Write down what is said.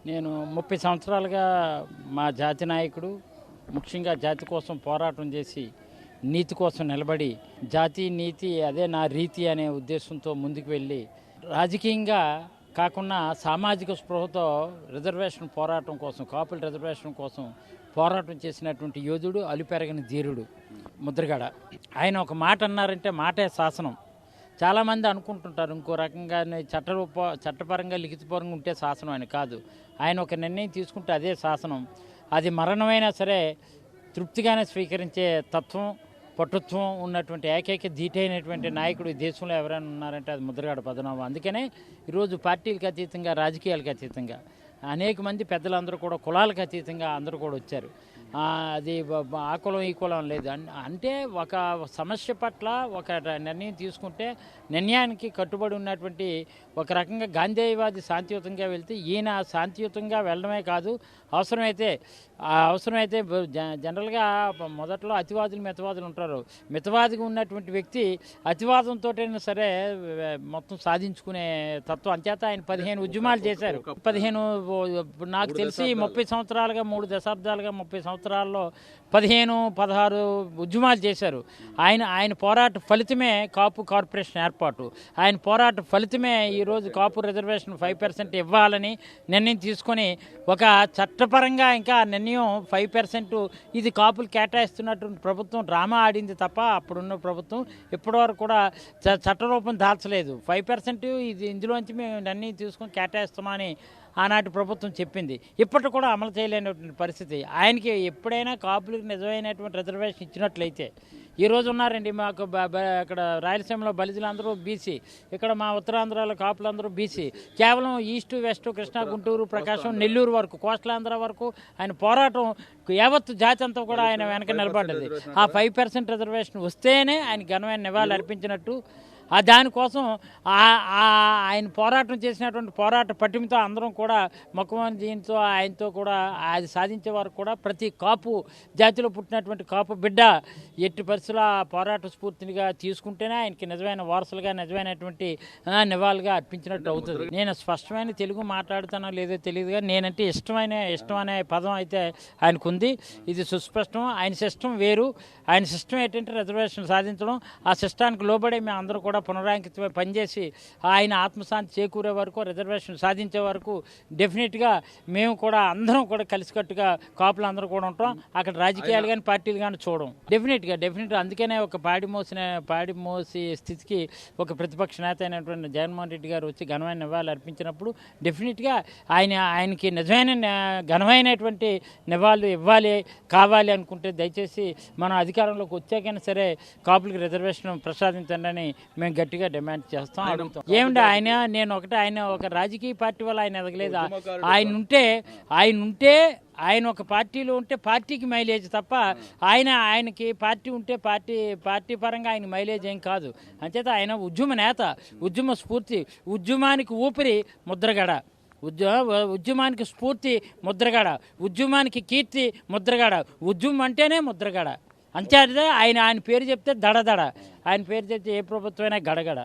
నేను 30 సంవత్సరాలుగా మా జాతి నాయకుడు ముఖ్యంగా జాతి కోసం పోరాటం చేసి నీతి కోసం నిలబడి జాతి నీతి అదే నా రీతి అనే ఉద్దేశంతో ముందుకు వెళ్ళి రాజకీయంగా కాకుండా సామాజిక స్పృహతో రిజర్వేషన్ పోరాటం కోసం కాపుల రిజర్వేషన్ కోసం పోరాటం చేసినటువంటి యోధుడు అలుపెరగని ధీరుడు ముద్రగడ. ఆయన ఒక మాట అన్నారంటే మాటే శాసనం. చాలామంది అనుకుంటుంటారు ఇంకో రకంగా చట్టపరంగా లిఖితపరంగా ఉంటే శాసనం అని కాదు. ఆయన ఒక నిర్ణయం తీసుకుంటే అదే శాసనం. అది మరణమైనా సరే తృప్తిగానే స్వీకరించే తత్వం పటుత్వం ఉన్నటువంటి ఏకైక ధీటైనటువంటి నాయకుడు ఈ దేశంలో ఎవరైనా ఉన్నారంటే అది ముద్రగడ పద్మనాభం. అందుకనే ఈరోజు పార్టీలకు అతీతంగా రాజకీయాలకు అతీతంగా అనేక మంది పెద్దలందరూ కూడా కులాలకు అతీతంగా అందరూ కూడా వచ్చారు. అది ఆ కులం ఈ కులం లేదు అంటే ఒక సమస్య పట్ల ఒక నిర్ణయం తీసుకుంటే నిర్ణయానికి కట్టుబడి ఉన్నటువంటి ఒక రకంగా గాంధేయవాది శాంతియుతంగా వెళ్తే ఈయన శాంతియుతంగా వెళ్ళడమే కాదు అవసరమైతే జనరల్గా మొదట్లో అతివాదులు మితవాదులు ఉంటారు. మితవాదిగా ఉన్నటువంటి వ్యక్తి అతివాదంతోటైనా సరే మొత్తం సాధించుకునే తత్వం. అంచేత ఆయన 15 ఉద్యమాలు చేశారు. 15 నాకు తెలిసి 30 సంవత్సరాలుగా 3 దశాబ్దాలుగా 30 సంవత్సరాల్లో 15-16 ఉద్యమాలు చేశారు. ఆయన పోరాట ఫలితమే కాపు కార్పొరేషన్ ఏర్పాటు. ఆయన పోరాట ఫలితమే ఈరోజు కాపు రిజర్వేషన్ 5% ఇవ్వాలని నిర్ణయం తీసుకొని ఒక చట్టపరంగా ఇంకా నిర్ణయం 5% ఇది కాపులు కేటాయిస్తున్నటువంటి ప్రభుత్వం డ్రామా ఆడింది తప్ప అప్పుడున్న ప్రభుత్వం ఇప్పటివరకు కూడా చట్టరూపం దాల్చలేదు. 5% ఇది ఇందులోంచి మేము నిర్ణయం తీసుకొని కేటాయిస్తున్నామని ఆనాటి ప్రభుత్వం చెప్పింది. ఇప్పటి కూడా అమలు చేయలేనటువంటి పరిస్థితి. ఆయనకి ఎప్పుడైనా కాపులకు నిజమైనటువంటి రిజర్వేషన్ ఇచ్చినట్లయితే ఈరోజు ఉన్నారండి మాకు ఇక్కడ రాయలసీమలో బలిజలందరూ బీసీ, ఇక్కడ మా ఉత్తరాంధ్రలో కాపులందరూ బీసీ. కేవలం ఈస్టు వెస్ట్ కృష్ణా గుంటూరు ప్రకాశం నెల్లూరు వరకు కోస్టలాంధ్ర వరకు ఆయన పోరాటం యావత్తు జాతి అంతా కూడా ఆయన వెనక నిలబడ్డది. ఆ 5% రిజర్వేషన్ వస్తేనే ఆయన ఘనమైన నివాళులు అర్పించినట్టు. దానికోసం ఆయన పోరాటం చేసినటువంటి పోరాట పటిమతో అందరం కూడా మక్కువని దీంతో ఆయనతో కూడా అది సాధించే వరకు కూడా ప్రతి కాపు జాతిలో పుట్టినటువంటి కాపు బిడ్డ ఎట్టి పరిస్థితుల పోరాట స్ఫూర్తిగా తీసుకుంటేనే ఆయనకి నిజమైన వారసులుగా నిజమైనటువంటి నివాళులుగా అర్పించినట్టు అవుతుంది. నేను స్పష్టమైన తెలుగు మాట్లాడుతానో లేదో తెలియదు కానీ నేనంటే ఇష్టం అనే పదం అయితే ఆయనకు ఉంది. ఇది సుస్పష్టం. ఆయన సిస్టమ్ వేరు. ఆయన సిస్టమ్ ఏంటంటే రిజర్వేషన్ సాధించడం. ఆ సిస్టానికి లోబడే మేము అందరూ కూడా పునరాంకితమై పనిచేసి ఆయన ఆత్మశాంతి చేకూరే వరకు రిజర్వేషన్ సాధించే వరకు డెఫినెట్గా మేము కూడా అందరం కూడా కలిసికట్టుగా కాపులు అందరూ కూడా ఉంటాం. అక్కడ రాజకీయాలు కానీ పార్టీలు కానీ చూడం. డెఫినెట్గా అందుకనే ఒక పాడి మోసి స్థితికి ఒక ప్రతిపక్ష నేత అయినటువంటి జగన్మోహన్ రెడ్డి గారు వచ్చి ఘనమైన నివాళులు అర్పించినప్పుడు డెఫినెట్గా ఆయనకి నిజమైన ఘనమైనటువంటి నివాళులు కావాలి అనుకుంటే దయచేసి మనం అధికారంలోకి వచ్చాకైనా సరే కాపులకి రిజర్వేషన్ ప్రసాదించండి అని మేము గట్టిగా డిమాండ్ చేస్తాం, అడుగుతాం. ఏమిటి ఆయన ఒక రాజకీయ పార్టీ వల్ల ఆయన ఎదగలేదు. ఆయన ఒక పార్టీలో ఉంటే పార్టీకి మైలేజ్ తప్ప ఆయనకి పార్టీ ఉంటే పార్టీ పరంగా ఆయన మైలేజ్ ఏం కాదు. అంచేత ఆయన ఉద్యమ నేత, ఉద్యమ స్ఫూర్తి, ఉద్యమానికి ఊపిరి ముద్రగడ, ఉద్యమానికి స్ఫూర్తి ముద్రగడ, ఉద్యమానికి కీర్తి ముద్రగడ. ఉద్యమం అంటేనే ముద్రగడ. అంతే ఆయన పేరు చెప్తే దడదడ, ఆయన పేరు చెప్తే ఏ ప్రభుత్వమైనా గడగడ.